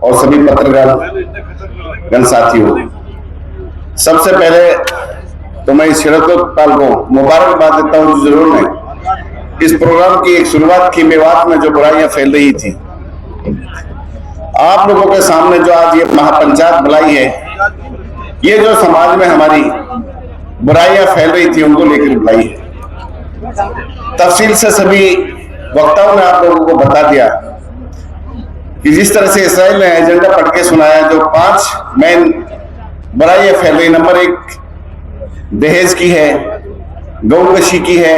और सभी पत्रकार गण साथियों, सबसे पहले तो मैं इस शरतोत्पाल को मुबारकबाद देता हूं जरूर नहीं। इस प्रोग्राम की एक शुरुआत की मेवात में जो बुराइयां फैल रही थी, आप लोगों के सामने जो आज ये महापंचायत बुलाई है, ये जो समाज में हमारी बुराइयां फैल रही थी उनको लेकर बुलाई है। तफसील से सभी वक्ताओं ने आप लोगों को बता दिया कि जिस तरह से इसराइल ने एजेंडा पढ़ के सुनाया, जो 5 मेन बुराइयां फैल रही। नंबर 1 दहेज की है, गौकशी की है,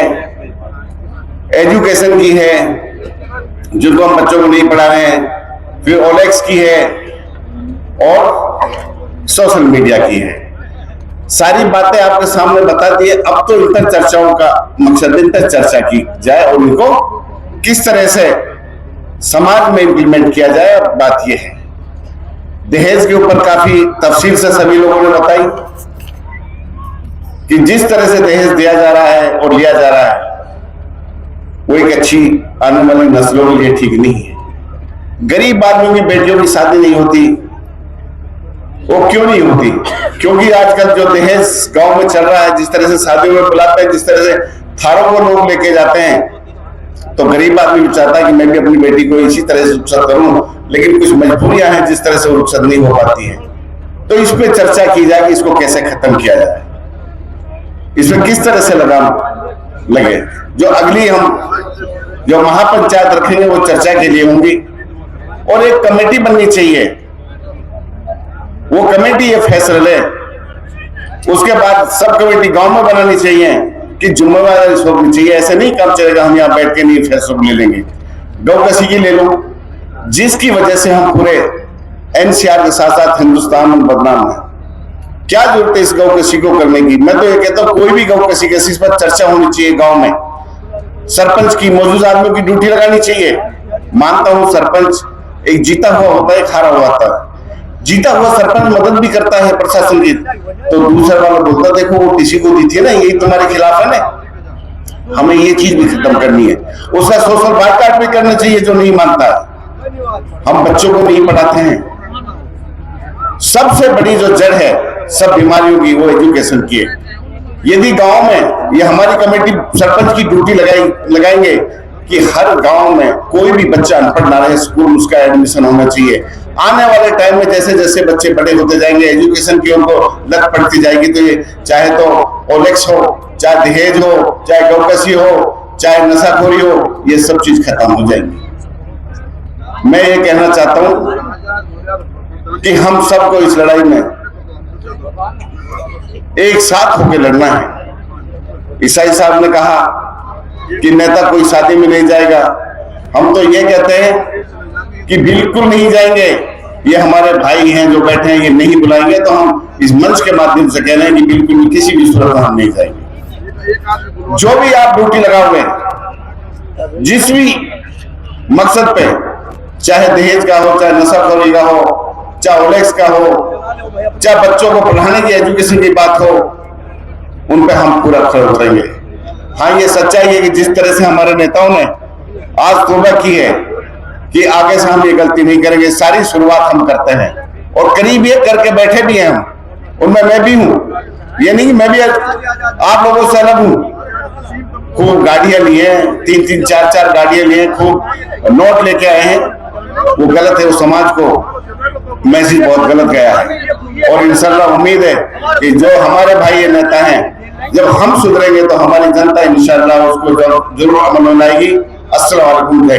एजुकेशन की है जिनको हम बच्चों को नहीं पढ़ा रहे हैं, फिर ओलेक्स की है और सोशल मीडिया की है। सारी बातें आपके सामने बता दी है। अब तो इन पर चर्चाओं का मकसद, इन पर चर्चा की जाए और उनको किस तरह से समाज में इंप्लीमेंट किया जाए। बात यह है, दहेज के ऊपर काफी तफसील से सभी लोगों ने बताई कि जिस तरह से दहेज दिया जा रहा है और लिया जा रहा है, वो एक अच्छी आने वाली नस्लों के लिए ठीक नहीं है। गरीब आदमियों की बेटियों की शादी नहीं होती। वो क्यों नहीं होती? क्योंकि आजकल जो दहेज गांव में चल रहा है, जिस तरह से शादियों में बुलाते हैं, जिस तरह से थारों को लोग लेके जाते हैं, तो गरीब आदमी चाहता है कि मैं भी अपनी बेटी को इसी तरह से रुखसत करूं, लेकिन कुछ मजबूरियां हैं जिस तरह से रुखसत नहीं हो पाती है। तो इस पे चर्चा की जाए कि इसको कैसे खत्म किया जाए, इसमें किस तरह से लगाम लगे। जो अगली हम जो महापंचायत रखेंगे वो चर्चा के लिए होंगी और एक कमेटी बननी चाहिए। वो कमेटी ये फैसला ले, उसके बाद सब कमेटी गांव में बनानी चाहिए कि जिम्मेवारी होनी चाहिए। ऐसे नहीं काम चलेगा हम यहाँ बैठ के नहीं फैसलों ले लेंगे। गौकशी की ले लो, जिसकी वजह से हम पूरे एनसीआर के साथ साथ हिंदुस्तान में बदनाम है। क्या जरूरत है इस गौकशी को करने की? मैं तो ये कहता हूँ कोई भी गौकशी के इस पर चर्चा होनी चाहिए गांव में। सरपंच की मौजूदा आदमियों की ड्यूटी लगानी चाहिए। मानता हूं सरपंच एक जीता हुआ होता है, हारा हुआ होता है। जीता हुआ सरपंच मदद भी करता है प्रशासन की, तो दूसरा वाला बोलता देखो वो किसी को दी थी ना, यही तुम्हारे खिलाफ है ना। हमें ये चीज भी खत्म करनी है। उसका सोशल बायकॉट भी करना चाहिए जो नहीं मानता है। हम बच्चों को नहीं पढ़ाते हैं। सबसे बड़ी जो जड़ है सब बीमारियों की, वो एजुकेशन की है। यदि गांव में ये हमारी कमेटी सरपंच की ड्यूटी लगाएंगे कि हर गांव में कोई भी बच्चा अनपढ़ ना रहे, स्कूल उसका एडमिशन होना चाहिए। आने वाले टाइम में जैसे जैसे बच्चे बड़े होते जाएंगे, एजुकेशन की उनको लत पड़ती जाएगी, तो ये चाहे तो ओलेक्स हो, चाहे दहेज हो, चाहे गौकशी हो, चाहे नशाखोरी हो, ये सब चीज खत्म हो जाएंगी। मैं ये कहना चाहता हूं कि हम सबको इस लड़ाई में एक साथ होकर लड़ना है। ईसाई साहब ने कहा कि नेता कोई शादी में नहीं जाएगा। हम तो ये कहते हैं कि बिल्कुल नहीं जाएंगे। ये हमारे भाई हैं जो बैठे हैं, ये नहीं बुलाएंगे तो हम इस मंच के माध्यम से कह रहे हैं कि बिल्कुल भी किसी भी सूरत में हम नहीं जाएंगे। जो भी आप ड्यूटी लगाओगे, जिस भी मकसद पे, चाहे दहेज का हो, चाहे नशाखोरी का हो, चाहे ओलेक्स का हो, चाहे बच्चों को पढ़ाने की एजुकेशन की बात हो, उन पे हम पूरा खड़े उतरेंगे। हाँ, ये सच्चाई है कि जिस तरह से हमारे नेताओं ने आज तौबा की है कि आगे से हम ये गलती नहीं करेंगे। सारी शुरुआत हम करते हैं और करीब ये करके बैठे भी हैं हम, उनमें मैं भी हूँ। ये नहीं मैं भी आप लोगों से अलग हूँ। खूब गाड़ियां लिए, 3-3, 4-4 गाड़ियां लिए, खूब नोट लेके आए हैं। वो गलत है, वो समाज को मैसेज बहुत गलत गया है। और इंशाल्लाह उम्मीद है कि जो हमारे भाई ये नेता हैं, जब हम सुधरेंगे तो हमारी जनता इंशाल्लाह उसको जरूर अमल में लाएगी। अस्सलाम वालेकुम।